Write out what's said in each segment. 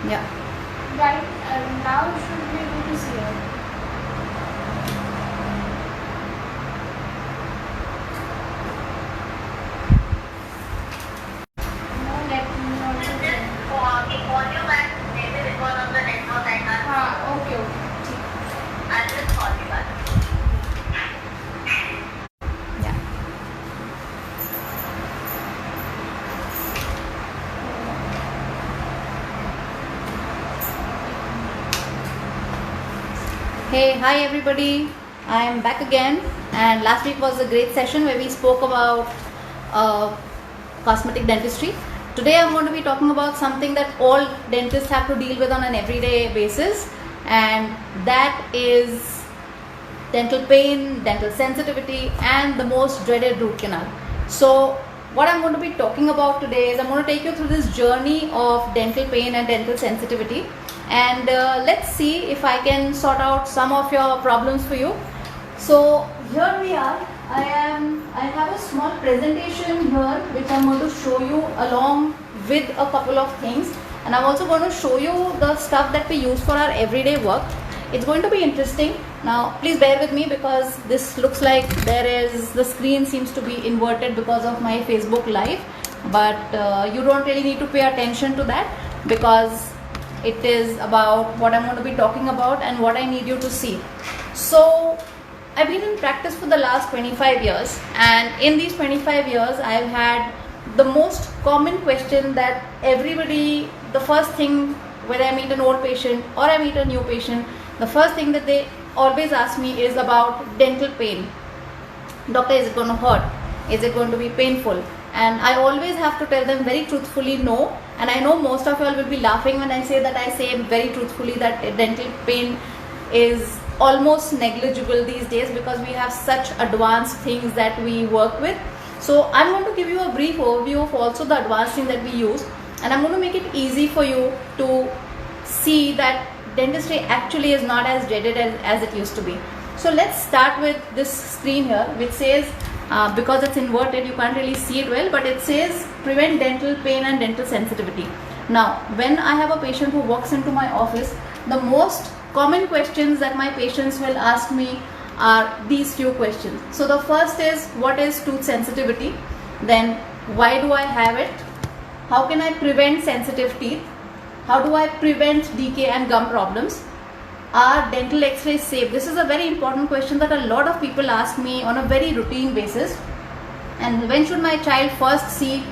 Yeah. Right now you should be able to see it. Now let me also check. हाँ okay okay ठीक. Yeah. Hey, hi everybody. I am back again, and last week was a great session where we spoke about cosmetic dentistry. Today I'm going to be talking about something that all dentists have to deal with on an everyday basis, and that is dental pain, dental sensitivity, and the most dreaded root canal. So what I'm going to be talking about today is I'm going to take you through this journey of dental pain and dental sensitivity, and let's see if I can sort out some of your problems for you. So here we are. I have a small presentation here which I'm going to show you along with a couple of things, and I'm also going to show you the stuff that we use for our everyday work. It's going to be interesting. Now please bear with me because this looks like the screen seems to be inverted because of my Facebook live, but you don't really need to pay attention to that because it is about what I'm going to be talking about and what I need you to see. So I've been in practice for the last 25 years, and in these 25 years I've had the most common question that everybody, the first thing when I meet an old patient or I meet a new patient, the first thing that they always ask me is about dental pain. Doctor, is it going to hurt? Is it going to be painful? And I always have to tell them very truthfully no. And I know most of you all will be laughing when I say that. I say very truthfully that dental pain is almost negligible these days because we have such advanced things that we work with. So I'm going to give you a brief overview of also the advanced things that we use, and I'm going to make it easy for you to see that dentistry actually is not as dreaded as it used to be. So let's start with this screen here which says, because it's inverted you can't really see it well, but it says prevent dental pain and dental sensitivity. Now when I have a patient who walks into my office, the most common questions that my patients will ask me are these few questions. So the first is, what is tooth sensitivity? Then why do I have it? How can I prevent sensitive teeth? How do I prevent decay and gum problems? Are dental x-rays safe? This is a very important question that a lot of people ask me on a very routine basis. And when should my child first see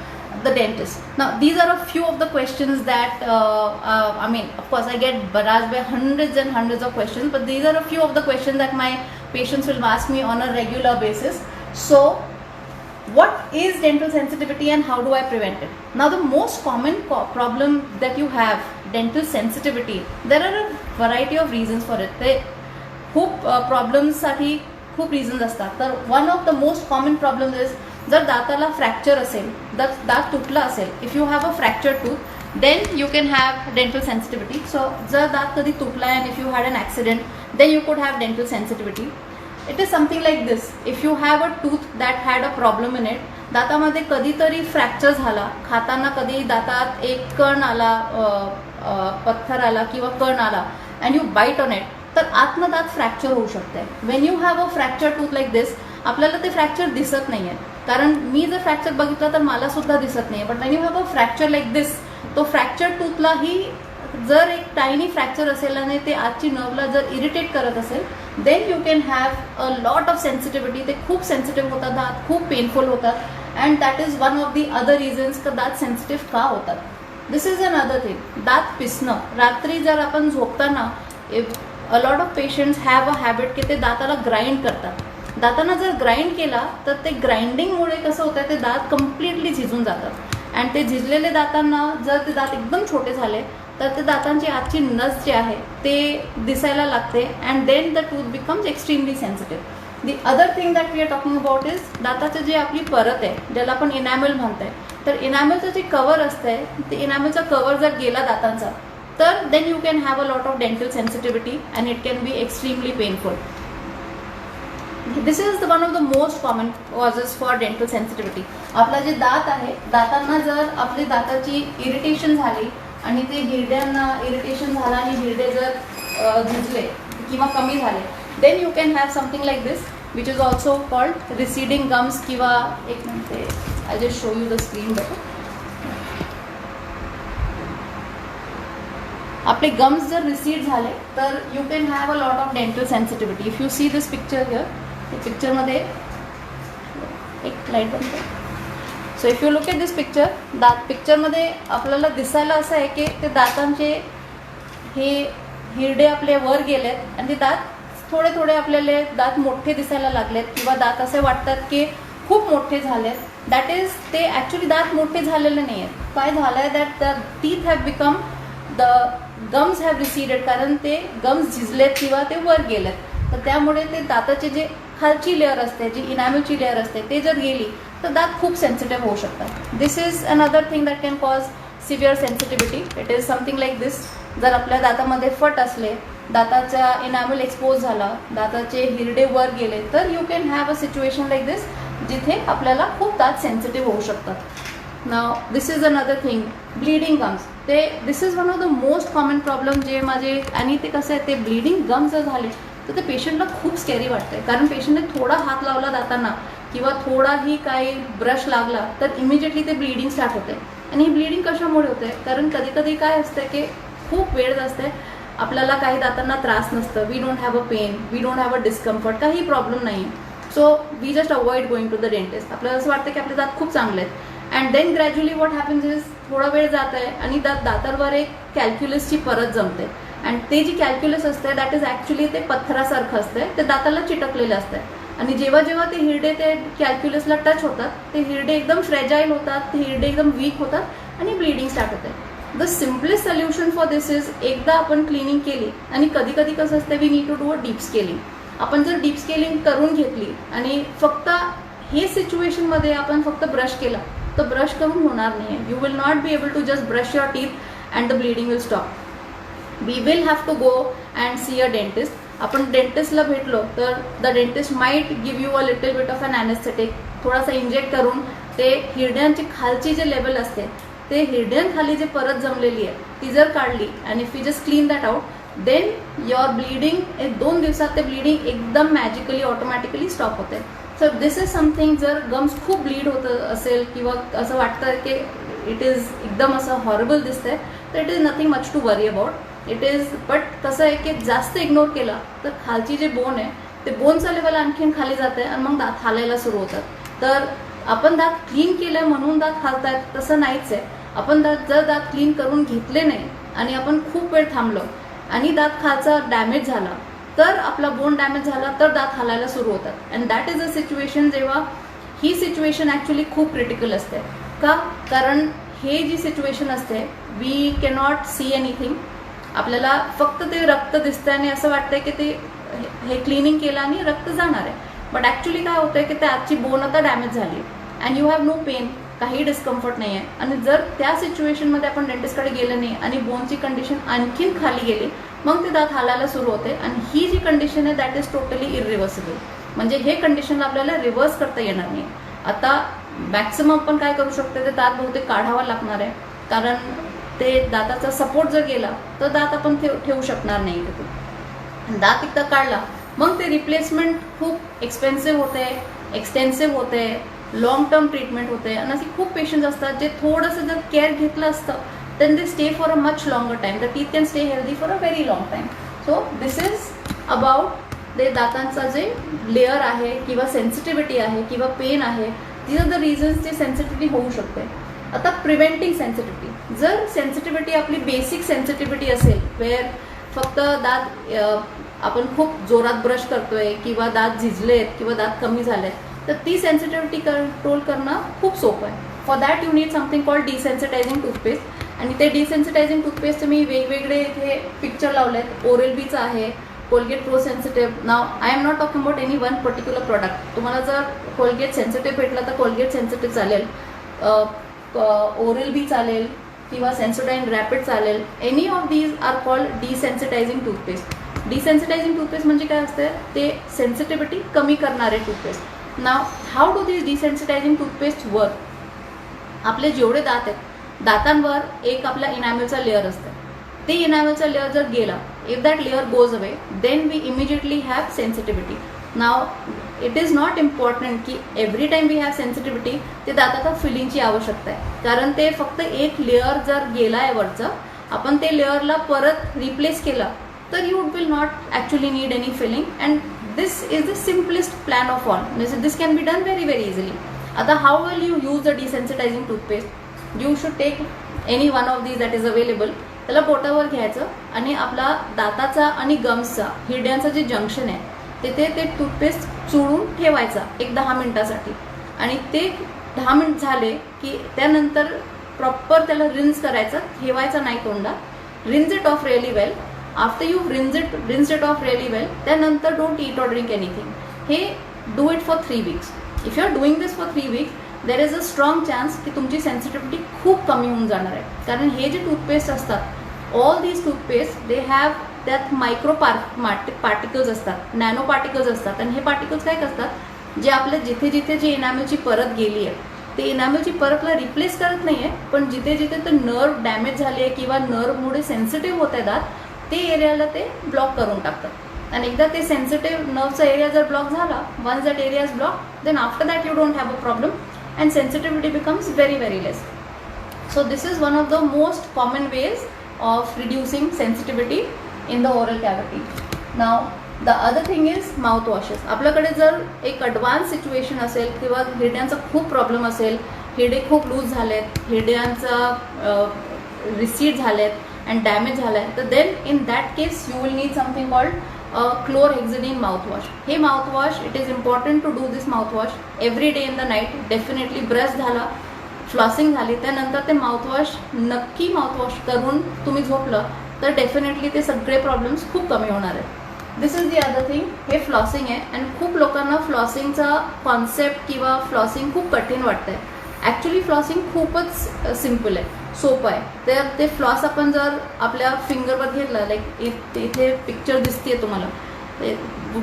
the dentist? Now these are a few of the questions that I mean, of course I get barraged by hundreds and hundreds of questions, but these are a few of the questions that my patients will ask me on a regular basis. So what is dental sensitivity and how do I prevent it? Now the most common problem that you have, dental sensitivity, there are a variety of reasons for it. खूप प्रॉब्लेम्ससाठी खूप reasons असतात. तर one of the most common problem is, जर दाताला fracture असेल, जर दात तुटला असेल, if you have a fracture tooth then you can have dental sensitivity. So जर दात कधी तुटला and if you had an accident then you could have dental sensitivity. It is something like this. If you have a tooth that had a problem in it, दातामध्ये कधीतरी fracture झाला, खाताना कधी दातात एक कण आला, पत्थर आला किंवा कण आला and you bite on it, तर आतनं दात फ्रॅक्चर होऊ शकते. When you have a fracture tooth like this, आपल्याला ते फ्रॅक्चर दिसत नाही आहे, कारण मी जर फ्रॅक्चर बघितलं तर मला सुद्धा दिसत नाही. But when you have a fracture like this, तो फ्रॅक्चर टूथलाही जर एक टायनी फ्रॅक्चर असेल आणि ते आजची नर्वला जर इरिटेट करत असेल, then you can have a lot of sensitivity. ते खूप सेन्सिटिव्ह होतात, दात खूप पेनफुल होतात, and that is one of the other reasons का दात सेन्सिटिव्ह का होतात. This is another thing. दात पिसणं, रात्री जर आपण झोपताना, a lot of patients have a habit की ते दाताला ग्राइंड करतात. दातांना जर ग्राइंड केला तर ते ग्राइंडिंगमुळे कसं होतं, ते दात कम्प्लिटली झिजून जातात, अँड ते झिजलेले दातांना जर ते दात एकदम छोटे झाले तर ते दातांची आजची नस जे आहे ते दिसायला लागते, and then the tooth becomes extremely sensitive. The other thing that we are talking about is, दाताचं जे आपली परत आहे, ज्याला आपण इनॅमल म्हणतोय, तर इनॅमलचं जे कवर असतंय, ते इनॅमलचा कवर जर गेला दातांचा, तर then you can have a lot of dental sensitivity and it can be extremely painful. This is one of the most common causes for dental sensitivity. आपला जे दात आहे, दातांना जर आपली दाताची इरिटेशन झाली, आणि ते हिरड्यांना इरिटेशन झालं आणि हिरडे जर झिजले किंवा कमी झाले, then you can have something like this which is also called receding gums. किंवा एक मिनिट, I just show you the screen better. आपले गम्स जर रिसीड झाले तर you can have a lot of dental sensitivity. If you see this picture here, त्या पिक्चरमध्ये एक लाईट बंद कर. So if you look at this picture, दात पिक्चरमध्ये आपल्याला दिसायला असं आहे की ते दातांचे हे हिरडे आपले वर गेलेत आणि ते दात थोडे थोडे आपल्याला दात मोठे दिसायला लागलेत किंवा दात असे वाटतात की खूप मोठे झालेत. दॅट इज ते ॲक्च्युली दात मोठे झालेले नाही आहेत. काय झालं आहे that the teeth have become, the gums have receded, कारण ते गम्स झिजलेत किंवा ते वर गेलेत. तर त्यामुळे ते दाताचे जे खालची लेअर असते, जी इनॅमलची लेअर असते, ते जर गेली तर दात खूप सेन्सिटिव्ह होऊ शकतात. This is another thing that can cause severe sensitivity. It is something like this. जर आपल्या दातामध्ये फट असले, दाताचा इनॅमल एक्सपोज झाला, दाताचे हिरडे वर गेले, तर you can have a situation like this जिथे आपल्याला खूप दात सेन्सिटिव्ह होऊ शकतात. Now this is another thing, bleeding gums. ते this is one of the most common problem जे माझे, आणि ते कसं आहे, ते ब्लीडिंग गम्स जर झाले तर ते पेशंटला खूप स्कॅरी वाटते. कारण पेशंटने थोडा हात लावला दातांना किंवा थोडाही काही ब्रश लागला तर इमिजिएटली ते ब्लीडिंग स्टार्ट होते. आणि ही ब्लीडिंग कशामुळे होते? कारण कधी कधी काय असते की खूप वेळ असते, आपल्याला काही दातांना त्रास नसतं, we don't have a pain, we don't have a discomfort, काही प्रॉब्लेम नाही. So we just avoid going to the dentist. आपल्याला असं वाटतं की आपले दात खूप चांगले आहेत. And then gradually what happens is, थोडा वेळ जात आहे आणि दातांवर एक कॅल्क्युलसची परत जमते. अँड ते जी कॅल्क्युलस असते दॅट इज ॲक्च्युली ते पत्थरासारखं असतं, ते दाताला चिटकलेलं असतं. आणि जेव्हा जेव्हा ते हिरडे ते कॅल्क्युलसला टच होतात, ते हिरडे एकदम फ्रेजाईल होतात, ते हिरडे एकदम वीक होतात आणि ब्लीडिंग स्टार्ट होते. The simplest solution for this is, एकदा आपण क्लिनिंग केली, आणि कधी कधी कसं असतं, we need to do a deep scaling. आपण जर डीप स्केलिंग करून घेतली आणि फक्त हे सिच्युएशनमध्ये आपण फक्त ब्रश केला तर ब्रश करून होणार नाही आहे. You will not be able to just brush your teeth and the bleeding will stop. We will have to go and see a dentist. आपण डेंटिस्टला भेटलो तर the dentist might give you a little bit of an anaesthetic, थोडासा inject करून ते हिरड्यांची खालची जे level असते, ते हिरड्यांखाली जे परत जमलेली आहे ती जर काढली आणि if you just clean that out, then your bleeding 2 दिवसात ते ब्लीडिंग एकदम मॅजिकली ऑटोमॅटिकली स्टॉप होते. सो दिस इज समथिंग, जर गम्स खूप ब्लीड होत असेल किंवा असं वाटतं की इट इज एकदम असं हॉरेबल दिसतंय, तर it is nothing much to worry about. It is, but कसं आहे की जास्त इग्नोर केला तर खालची जे बोन आहे ते बोनचा लेवल आणखीन खाली जाते आणि मग दात हालायला सुरू होतात. तर आपण दात क्लीन केलं म्हणून दात हालतायत तसं नाहीच आहे. आपण जर दात क्लीन करून घेतले नाही आणि आपण खूप वेळ थांबलो आणि दात खालचा डॅमेज झाला, तर आपला बोन डॅमेज झाला तर दात हालायला सुरू होतात. And that is a situation, जेव्हा ही सिच्युएशन ॲक्च्युली खूप क्रिटिकल असते. का? कारण हे जी सिच्युएशन असते, वी कॅनॉट सी एनिथिंग. आपल्याला फक्त ते रक्त दिसतं आणि असं वाटतंय की ते हे क्लिनिंग केलं आणि रक्त जाणार आहे. बट ॲक्च्युली काय होतं की त्या आजची बोन आता डॅमेज झाली and you have no pain, काही डिस्कम्फर्ट नाही आहे. आणि जर त्या सिच्युएशनमध्ये आपण डेंटिस्टकडे गेलं नाही आणि बोनची कंडिशन आणखीन खाली गेली, मग ते दात हालायला सुरू होते. आणि ही जी कंडिशन आहे दॅट इज टोटली इरिव्हर्सिबल. म्हणजे हे कंडिशनला आपल्याला रिव्हर्स करता येणार नाही. आता मॅक्सिमम आपण काय करू शकतो, ते दात बहुतेक काढावा लागणार आहे, कारण ते दाताचा सपोर्ट जर गेला तर दात आपण ठेवू शकणार नाही तिथून. दात एकदा काढला मग ते रिप्लेसमेंट खूप एक्सपेन्सिव्ह होते, एक्सटेन्सिव्ह होते, लॉंग टर्म ट्रीटमेंट होते. आणि असे खूप पेशंट्स असतात जे थोडंसं जर केअर घेतलं असतं then they stay for a much longer time. The teeth can stay healthy for a very long time. So this is about ते दातांचा जे लेअर आहे किंवा सेन्सिटिव्हिटी आहे किंवा पेन आहे, दीज आर द रिझन्स जे सेन्सिटिव्हिटी होऊ शकते. आता प्रिव्हेंटिंग सेन्सिटिव्हिटी, जर सेन्सिटिव्हिटी आपली बेसिक सेन्सिटिव्हिटी असेल, वेअर फक्त दात आपण खूप जोरात ब्रश करतोय किंवा दात झिजलेत किंवा दात कमी झालेत, तर ती सेन्सिटिव्हिटी कंट्रोल करणं खूप सोपं आहे. For that you need something called desensitising toothpaste. आणि ते डिसेन्सिटायझिंग टूथपेस्ट मी वेगवेगळे इथे पिक्चर लावलेत. ओरल बीचं आहे, Colgate Pro sensitive. Now I am not talking about any one particular product. तुम्हाला जर कोलगेट सेन्सिटिव्ह भेटला तर कोलगेट सेन्सिटिव्ह चालेल, ओरल बी चालेल किंवा सेन्सोडाईन रॅपिड चालेल. Any of these are called desensitising toothpaste. Desensitising toothpaste म्हणजे काय असतं, ते सेन्सिटिव्हिटी कमी करणारे toothpaste. Now how do this desensitising toothpaste work. आपले जेवढे दात आहेत दातांवर एक आपला इनॅमलचा लेअर असतं. ते इनॅमलचा लेअर जर गेला, if that layer goes away, then we immediately have sensitivity. Now it is not important की every time we have sensitivity ते दाताचा फिलिंगची आवश्यकता आहे, कारण ते फक्त एक लेअर जर गेला आहे वरचं, आपण ते लेअरला परत रिप्लेस केला तर you will not actually need any filling. And this is the simplest plan of all. This can be done very very easily. आता how will you use a desensitising toothpaste? You should take any one of these that is available. त्याला बोटावर घ्यायचं आणि आपला दाताचा आणि गम्सचा हिरड्यांचं जे junction आहे तिथे ते टूथपेस्ट चुळून ठेवायचा एक 10 मिनिटासाठी. आणि ते 10 मिनिट झाले की त्यानंतर प्रॉपर त्याला रिन्स करायचं, ठेवायचं नाही तोंडात. Rinse it off really well. After you rinse it off really well, त्यानंतर don't eat or drink anything. हे do it for 3 weeks. If you are doing this for 3 weeks, there is a strong chance की तुमची sensitivity खूप कमी होऊन जाणार आहे. कारण हे जे टूथपेस्ट असतात, all these toothpaste they have त्यात मायक्रो पार्टिकल्स असतात, नॅनो पार्टिकल्स असतात. आणि हे पार्टिकल्स काय करतात, जे आपल्या जिथे जिथे जी इनॅमलची परत गेली आहे ते इनॅमलची परतला रिप्लेस करत नाही आहे, पण जिथे जिथे ते नर्व डॅमेज झाली आहे किंवा नर्वमुळे सेन्सिटिव्ह होत आहे दात, ते एरियाला ते ब्लॉक करून टाकतात. आणि एकदा ते सेन्सिटिव्ह नर्वचा एरिया जर ब्लॉक झाला, once that area is block, then after that you don't have a problem and sensitivity becomes very very less. So this is one of the most common ways of reducing sensitivity in the oral cavity. Now the other thing is mouthwashes. आपल्याकडे जर एक advance situation असेल किंवा हिरड्यांचा खूप problem असेल, हिरडे खूप loose झालेत, हिरड्यांचा रिसीड झालेत अँड डॅमेज झालं आहे, तर then in that case you will need something called chlorhexidine mouthwash. हे mouthwash, it is important to do this mouthwash every day in the night. Definitely brush झाला, फ्लॉसिंग झाली, त्यानंतर ते माउथवॉश नक्की माउथवॉश करून तुम्ही झोपलं तर डेफिनेटली ते सगळे प्रॉब्लेम्स खूप कमी होणार आहेत. दिस इज दी अदर थिंग. हे फ्लॉसिंग आहे आणि खूप लोकांना फ्लॉसिंगचा कॉन्सेप्ट किंवा फ्लॉसिंग खूप कठीण वाटतं आहे. ॲक्च्युली फ्लॉसिंग खूपच सिम्पल आहे, सोपं आहे. तर ते फ्लॉस आपण जर आपल्या फिंगरवर घेतला, लाईक इथे पिक्चर दिसते तुम्हाला,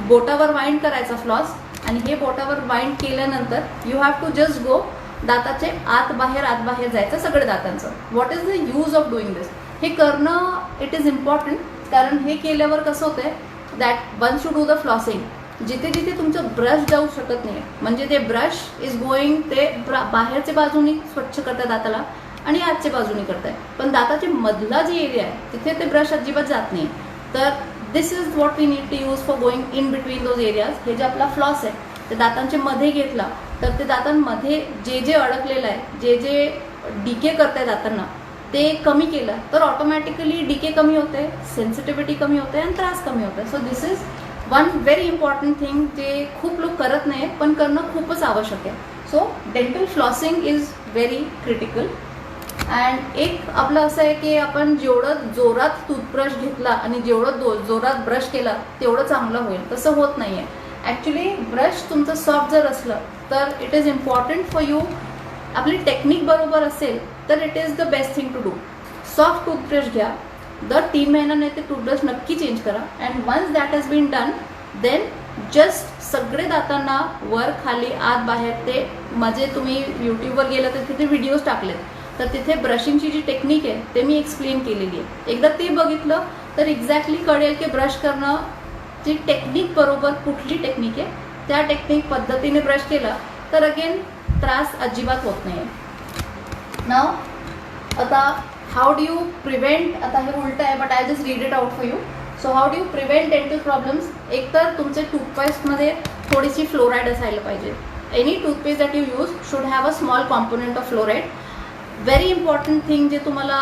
बोटावर वाइंड करायचा फ्लॉस. आणि हे बोटावर वाइंड केल्यानंतर you have to just go, दाताचे आत बाहेर जायचं सगळ्या दातांचं. What is the use of doing this? हे करणं इट इज इम्पॉर्टंट, कारण हे केल्यावर कसं होतंय that once you do the flossing, जिथे जिथे तुमचं ब्रश जाऊ शकत नाही, म्हणजे ते ब्रश इज गोईंग, ते बाहेरच्या बाजूनी स्वच्छ करताय दाताला आणि आतच्या बाजूनी करताय, पण दाताच्या मधला जे एरिया आहे तिथे ते ब्रश अजिबात जात नाही. तर this is what we need to use for going in between those areas. हे जे आपला फ्लॉस आहे ते दातांच्या मध्ये घेतला तर ते दातांमध्ये जे जे अडकलेलं आहे, जे जे डीके करत आहे दातांना, ते कमी केलं तर ऑटोमॅटिकली डीके कमी होते, सेन्सिटिव्हिटी कमी होते आणि त्रास कमी होते. So this is one very important thing जे खूप लोक करत नाही, पण करणं खूपच आवश्यक आहे. So dental flossing is very critical. And एक आपलं असं आहे की आपण जेवढं जोरात टूथब्रश घेतला आणि जेवढं जोरात ब्रश केला तेवढं चांगलं होईल, तसं होत नाही आहे. ॲक्च्युली ब्रश तुमचं सॉफ्ट जर असलं तर it is important for you, आपली टेक्निक बरोबर असेल तर it is the best thing to do. Soft toothbrush घ्या, दर 3 महिन्याने ते टूथब्रश नक्की चेंज करा. And once that has been done, then just सगळे दातांना वर खाली आत बाहेर, ते माझे तुम्ही यूट्यूबवर गेलं तर तिथे व्हिडिओज टाकलेत, तर तिथे ब्रशिंगची जी टेक्निक आहे ते मी एक्सप्लेन केलेली आहे. एकदा ते बघितलं तर एक्झॅक्टली कळेल की ब्रश करणं जी टेक्निक बरोबर कुठली टेक्निक आहे, त्या टेक्निक पद्धतीने ब्रश केला तर अगेन त्रास अजिबात होत नाही. नाव आता हाऊ डू यू प्रिव्हेंट, आता हे उलट आहे but I just read it out for you. So how do you prevent dental problems? एक तर तुमचे टूथपेस्टमध्ये थोडीशी फ्लोराईड असायला पाहिजे. Any toothpaste that you use should have a small component of fluoride. Very important thing जे तुम्हाला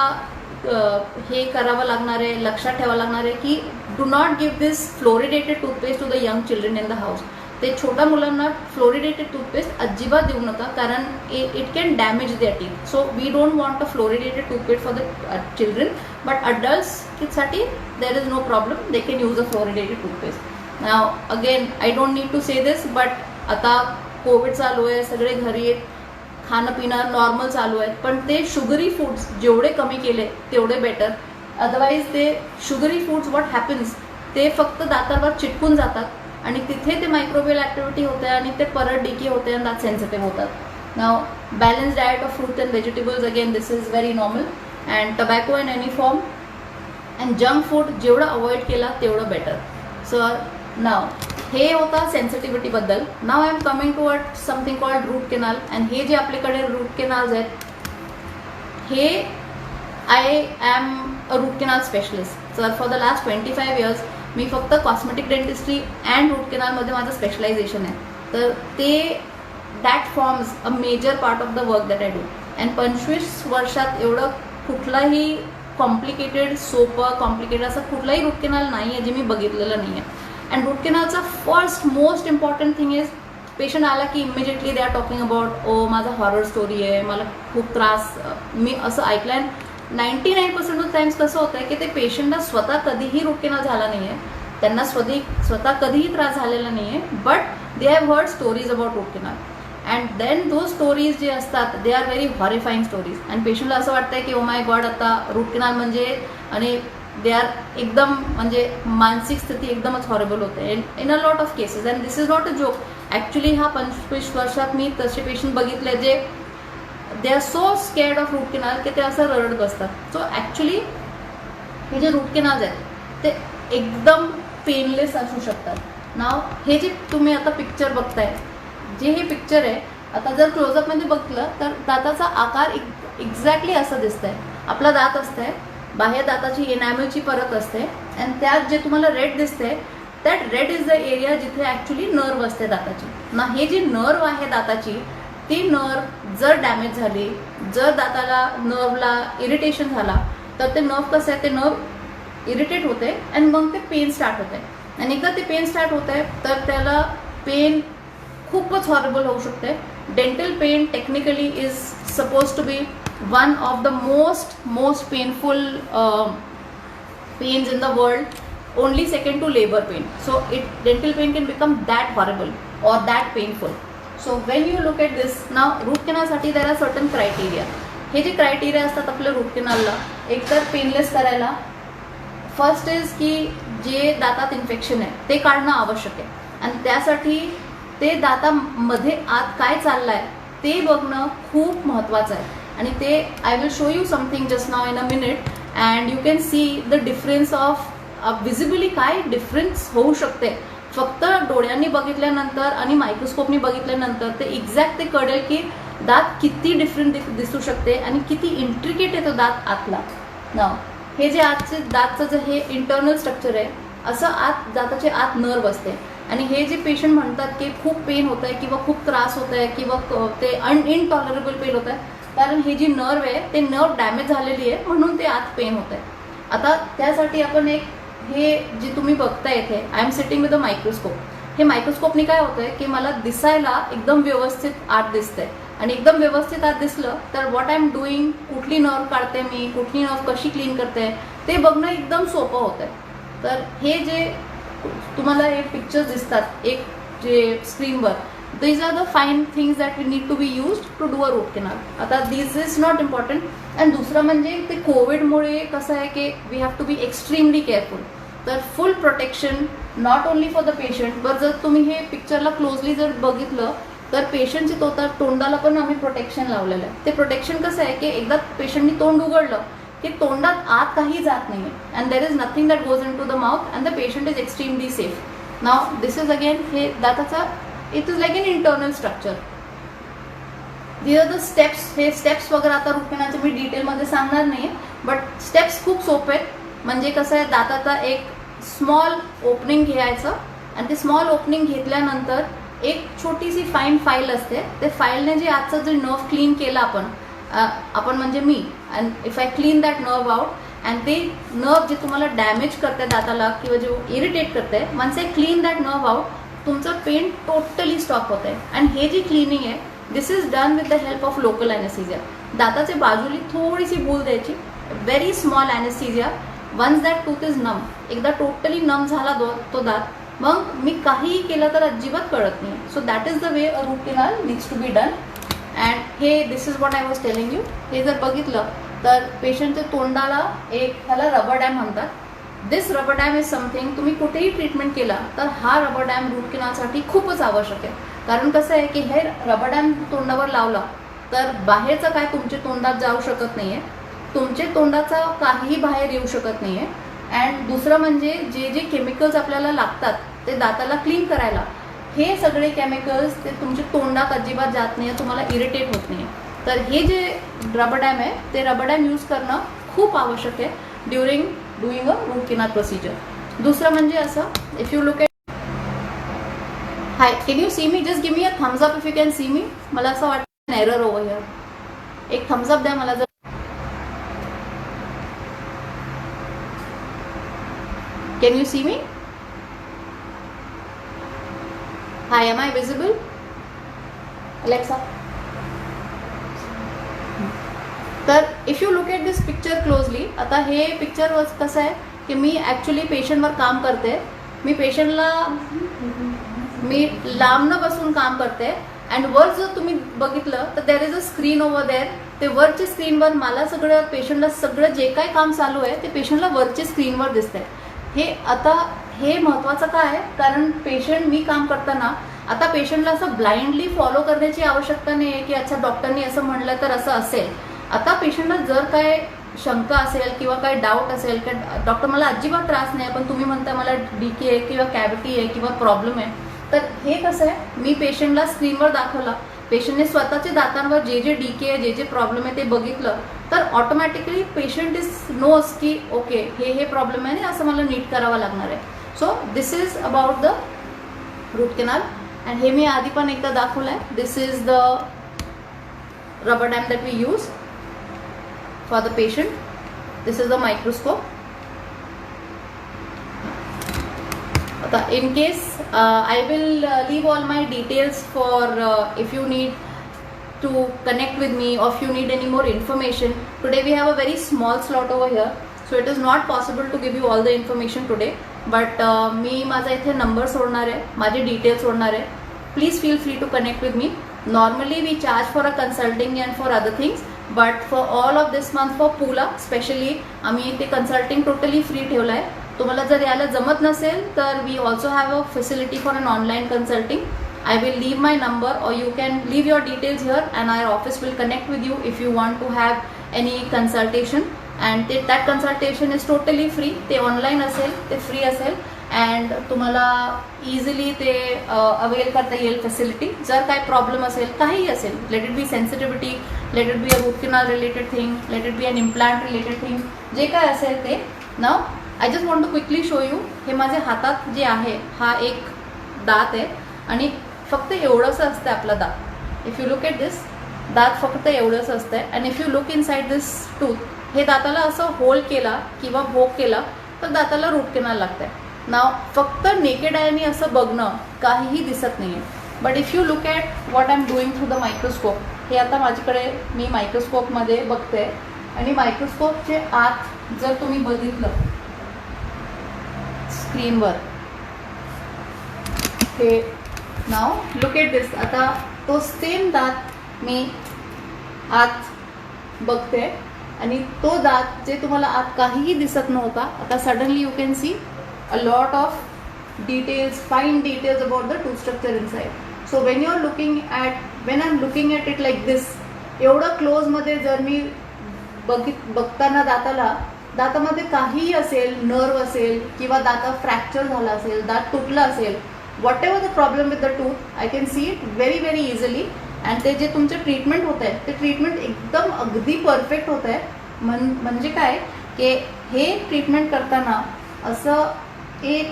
हे करावं लागणार आहे, लक्षात ठेवावं लागणार आहे की do not give this fluoridated toothpaste to the young children in the house. ते छोट्या मुलांना फ्लोरिडेटेड टूथपेस्ट अजिबात देऊ नका, कारण it can damage their teeth. So we don't want a fluoridated toothpaste for the children, but अडल्ट्ससाठी there is no problem, they can use a fluoridated toothpaste. Now again I don't need to say this, but आता covid चालू आहे, सगळे घरी आहेत, खाणं पिणं normal चालू आहेत, पण ते शुगरी फूड्स जेवढे कमी केले तेवढे बेटर. अदरवाईज ते शुगरी फूड्स व्हॉट हॅपन्स, ते फक्त दातांवर चिटकून जातात आणि तिथे ते मायक्रोबियल ॲक्टिव्हिटी होते आणि ते परत डिके होते आणि दात सेन्सिटिव्ह होतात. Now, balanced diet of fruits and vegetables, again this is very normal, and tobacco in any form, and junk food जेवढं अवॉइड केला तेवढं बेटर. सो नाव हे होता सेन्सिटिव्हिटी बद्दल. Now I am coming to at something called root canal. And हे जे आपल्याकडे root canals आहेत, हे I am a root canal specialist. Sir for the last 25 years मी फक्त कॉस्मेटिक डेंटिस्ट्री अँड रूट केनालमध्ये माझं स्पेशलायझेशन आहे. तर ते that forms a major part of the work that I do. And 25 वर्षात एवढं कुठलाही कॉम्प्लिकेटेड सोपं कॉम्प्लिकेटेड असं कुठलाही रूट केनाल नाही आहे जे मी बघितलेलं नाही आहे. अँड रूट केनालचा first most important thing is, patient आला की immediately they are talking about oh माझा हॉरर स्टोरी आहे, मला खूप त्रास. मी असं ऐकलं आहे 99% ऑफ टाइम्स कसं होतं आहे की ते पेशंटला स्वतः कधीही रूट केनाल झाला नाही आहे, त्यांना स्वतः कधीही त्रास झालेला नाही आहे, but they have heard stories about root canal. And then those stories जे असतात they are very horrifying stories. And पेशंटला असं वाटतं की ओ माय गॉड आता रूट केनाल म्हणजे, आणि दे आर एकदम म्हणजे मानसिक स्थिती एकदमच हॉरेबल होते in a lot of cases. And this is not a joke. Actually हा 25 वर्षात मी तसे पेशंट बघितले जे they are so scared of root canal की ते असं रडत बसतात. सो ॲक्च्युली हे जे रूट केनाल्स आहेत ते एकदम पेनलेस असू शकतात. नाव हे जे तुम्ही आता पिक्चर बघताय, जे हे पिक्चर आहे, आता जर क्लोजअपमध्ये बघितलं तर दाताचा आकार एक्झॅक्टली असं दिसतंय. आपला दात असतंय, बाह्य दाताची एनॅमलची परत असते, आणि त्यात जे तुम्हाला रेड दिसते that red is the area जिथे ॲक्च्युली नर्व असते दाताची. ना हे जी नर्व आहे दाताची, ती नर्व जर डॅमेज झाली, जर दाताला नर्वला इरिटेशन झाला तर ते नर्व कसं आहे, ते नर्व इरिटेट होते आणि मग ते पेन स्टार्ट होते. आणि एकदा ते पेन स्टार्ट होते तर त्याला पेन खूपच हॉरेबल होऊ शकते. Dental pain technically is suppose to be one of the most painful pains in the world, only second to labour pain. So dental pain can become that horrible or that painful. So when you look at this, now root केनालसाठी there are certain criteria. हे जे criteria असतात आपल्या route केनालला, एक तर painless करायला, first is की जे दातात इन्फेक्शन आहे ते काढणं आवश्यक आहे. आणि त्यासाठी ते दातामध्ये आत काय चाललं आहे ते बघणं खूप महत्त्वाचं आहे. आणि ते I will show you something just now in a minute, and you can see the difference of visibly काय डिफरन्स होऊ शकते. फक्त डोळ्यांनी बघितल्यानंतर आणि मायक्रोस्कोपनी बघितल्यानंतर ते एक्झॅक्ट ते कळेल की दात किती डिफरंट दिसू शकते आणि किती इंट्रिकेट आहे तो दात आतला. ना हे जे आतचे दातचं जे हे इंटरनल स्ट्रक्चर आहे, असं आत दाताचे आत नर्व असते. आणि हे जे पेशंट म्हणतात की खूप पेन होत आहे किंवा खूप त्रास होत आहे किंवा ते इनटॉलरेबल पेन होत आहे, कारण हे जी नर्व आहे ते नर्व डॅमेज झालेली आहे म्हणून ते आत पेन होत आहे. आता त्यासाठी आपण एक, हे जे तुम्ही बघताय इथे, I am sitting with a microscope. हे मायक्रोस्कोपनी काय होतंय की मला दिसायला एकदम व्यवस्थित आत दिसतंय. आणि एकदम व्यवस्थित आत दिसलं तर व्हॉट आय एम डुईंग, कुठली नर्व काढते मी, कुठली नर्व कशी क्लीन करते ते बघणं एकदम सोपं होतंय. तर हे जे तुम्हाला हे पिक्चर्स दिसतात एक जे स्क्रीनवर, these are the fine things that we need to be used to do a root canal. आता दिस इज नॉट इम्पॉर्टंट. आणि दुसरं म्हणजे ते कोविडमुळे कसं आहे की we have to be extremely careful. तर full protection not only for the patient, but जर तुम्ही हे पिक्चरला क्लोजली जर बघितलं तर पेशंटची तोंडाला पण आम्ही प्रोटेक्शन लावलेलं आहे. ते प्रोटेक्शन कसं आहे की एकदा पेशंटनी तोंड उघडलं की तोंडात आत काही जात नाही आहे, and there is nothing that goes in to the mouth and the patient is extremely safe. Now this is again हे दाताचा, it is like an internal structure. These are the steps. हे स्टेप्स वगैरे आता route केनालचे मी डिटेलमध्ये सांगणार नाही, but steps खूप सोपे आहेत. म्हणजे कसं आहे, दाताचा एक स्मॉल ओपनिंग घ्यायचं, आणि ते स्मॉल ओपनिंग घेतल्यानंतर एक छोटीशी फाईन फाईल असते. ते फाईलने जे आजचं जे नर्व क्लीन केलं आपण म्हणजे मी, and if I clean that nerve out, and ते नर्व जे तुम्हाला डॅमेज करते दाताला किंवा जे इरिटेट करते, once I clean that nerve out, तुमचं पेन टोटली स्टॉप होत आहे. आणि हे जी क्लिनिंग आहे this is done with the help of local anaesthesia. दाताच्या बाजूली थोडीशी भूल द्यायची, very small anaesthesia. Once that tooth is numb, एकदा टोटली नम झाला तो दात, मग मी काहीही केलं तर अजिबात कळत नाही. So that is the way a root canal needs to be done. And हे this is what I was telling you. हे जर बघितलं तर पेशंटच्या तोंडाला एक, ह्याला रबर डॅम म्हणतात. दिस रबर डॅम इज समथिंग, तुम्ही कुठेही ट्रीटमेंट केला तर हा रबर डॅम रूट केनालसाठी खूपच आवश्यक आहे. कारण कसं आहे की हे रबर डॅम तोंडावर लावला तर बाहेरचं काय तुमच्या तोंडात जाऊ शकत नाही आहे, तुमच्या तोंडाचा काहीही बाहेर येऊ शकत नाही आहे. अँड दुसरं म्हणजे जे जे केमिकल्स आपल्याला लागतात ते दाताला क्लीन करायला, हे सगळे केमिकल्स ते तुमच्या तोंडात अजिबात जात नाही आहे, तुम्हाला इरिटेट होत नाही आहे. तर हे जे रबर डॅम आहे ते रबर डॅम यूज करणं खूप आवश्यक आहे during doing a root canal procedure. दुसरं म्हणजे असं, if you look at, hi can you see me, just give me a thumbs up if you can see me. मला असं वाटतं एरर ओव्हर हिअर, एक थम्स अप द्या मला जर. Can you see me? Hi, am I visible? Alexa. तर if you look at this picture closely, आता हे पिक्चर कसं आहे की मी ॲक्च्युली पेशंटवर काम करते, मी पेशंटला मी लांबनं बसून काम करते. अँड वर जर तुम्ही बघितलं तर there is a screen over there. ते वरच्या स्क्रीनवर मला सगळं पेशंटला सगळं जे काही काम चालू आहे ते पेशंटला वरच्या स्क्रीनवर दिसतंय. हे महत्त्वाचं काय आहे, कारण पेशंट मी काम करताना आता पेशंटला असं ब्लाइंडली फॉलो करण्याची आवश्यकता नाही आहे की अच्छा डॉक्टरनी असं म्हणलं तर असं असेल. आता पेशंटला जर काय शंका असेल किंवा काय डाऊट असेल की डॉक्टर मला अजिबात त्रास नाही पण तुम्ही म्हणता मला डीके आहे किंवा कॅव्हिटी आहे किंवा प्रॉब्लेम आहे, तर हे कसं आहे, मी पेशंटला स्क्रीनवर दाखवला, पेशंटने स्वतःच्या दातांवर जे जे डीके आहे जे जे प्रॉब्लेम आहे ते बघितलं, तर ऑटोमॅटिकली पेशंट इज नोज की ओके हे प्रॉब्लेम आहे आणि असं मला नीट करावं लागणार आहे. So this is about the root canal. And हे मी आधी पण एकदा दाखवलं आहे. This is the rubber dam that we use for the patient. This is the microscope. In case I will leave all my details for if you need to connect with me or if you need any more information. Today we have a very small slot over here, so it is not possible to give you all the information today. But मी माझा इथे number सोडणार आहे, माझे details सोडणार आहे. Please feel free to connect with me. Normally we charge for a consulting and for other things. But for all of this month for पूला specially आम्ही ते कन्सल्टिंग टोटली फ्री ठेवलं आहे. तुम्हाला जर याला जमत नसेल तर we also have a facility for an online consulting. I will leave my number or you can leave your details here and our office will connect with you if you want to have any consultation. And that consultation is totally free. ते online असेल, ते free असेल and तुम्हाला easily ते avail करता येईल facility. जर काय प्रॉब्लेम असेल, काहीही असेल, let it be sensitivity, let it be a root canal related thing, let it be an implant related thing, जे काय असेल ते. Now I just want to quickly show you. हे माझ्या हातात जे आहे हा एक दात आहे आणि फक्त एवढंसं असतं आपला दात. इफ यू लुक एट दिस, दात फक्त एवढंच असतं आहे. And if you look in side this tooth, हे दाताला असं होल केला किंवा भोग केला तर दाताला रूट केनाल लागतं आहे. नाव फक्त नेकेड आयनी असं बघणं काहीही दिसत नाही आहे. But if you look at what I am doing through the microscope, हे आता माझ्याकडे मी मायक्रोस्कोपमध्ये बघते आणि मायक्रोस्कोपचे आत जर तुम्ही बघितलं स्क्रीनवर, हे नाव लुक एट दिस. आता तो सेम दात मी आत बघते आणि तो दात जे तुम्हाला आत काहीही दिसत नव्हता, आता suddenly you can C a lot of details, fine details about the tooth structure inside. So when you are looking at, when I am looking at it like this, एवढं क्लोज मध्ये जर मी बघताना दातामध्ये काहीही असेल, नर्व असेल किंवा दाता fracture झाला असेल, दात तुटला असेल, what ever the problem with the tooth, I can see it very very easily. And ते जे तुमचं ट्रीटमेंट होत आहे ते ट्रीटमेंट एकदम अगदी परफेक्ट होत आहे. म्हणजे काय की हे ट्रीटमेंट करताना असं एक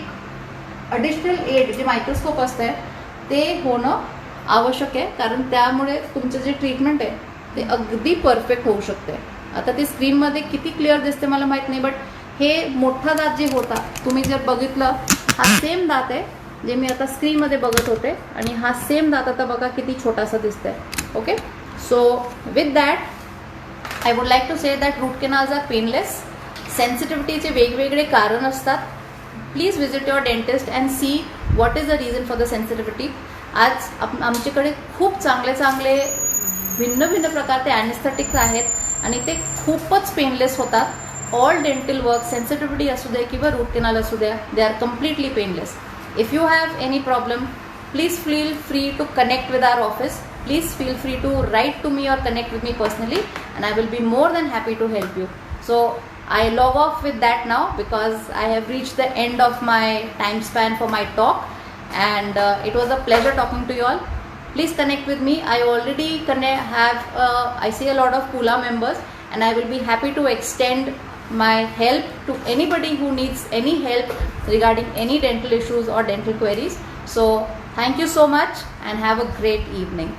ॲडिशनल एड जे मायक्रोस्कोप असतं आहे ते होणं आवश्यक आहे, कारण त्यामुळे तुमचं जे ट्रीटमेंट आहे ते अगदी परफेक्ट होऊ शकते. आता ते स्क्रीनमध्ये किती क्लिअर दिसते मला माहीत नाही, बट हे मोठा दात जे होता तुम्ही जर बघितलं, हा सेम दात आहे जे मी आता स्क्रीनमध्ये बघत होते आणि हा सेम दात आता बघा किती छोटासा दिसत आहे. Okay, so with that I would like to say that root canals are painless. सेन्सिटिव्हिटीचे वेगवेगळे कारण असतात. Please visit your dentist and see what is the reason for the sensitivity. आज आमच्याकडे खूप चांगले चांगले भिन्न भिन्न प्रकारचे ॲनेस्थेटिक्स आहेत आणि ते खूपच पेनलेस होतात. ऑल डेंटल वर्क, सेन्सिटिव्हिटी असू द्या किंवा रूट केनाल असू द्या, they are completely painless. If you have any problem, please feel free to connect with our office. Please feel free to write to me or connect with me personally, and I will be more than happy to help you. So I log off with that now because I have reached the end of my time span for my talk, and it was a pleasure talking to you all. Please connect with me. I already I see a lot of Kula members, and I will be happy to extend my help to anybody who needs any help regarding any dental issues or dental queries. So thank you so much and have a great evening.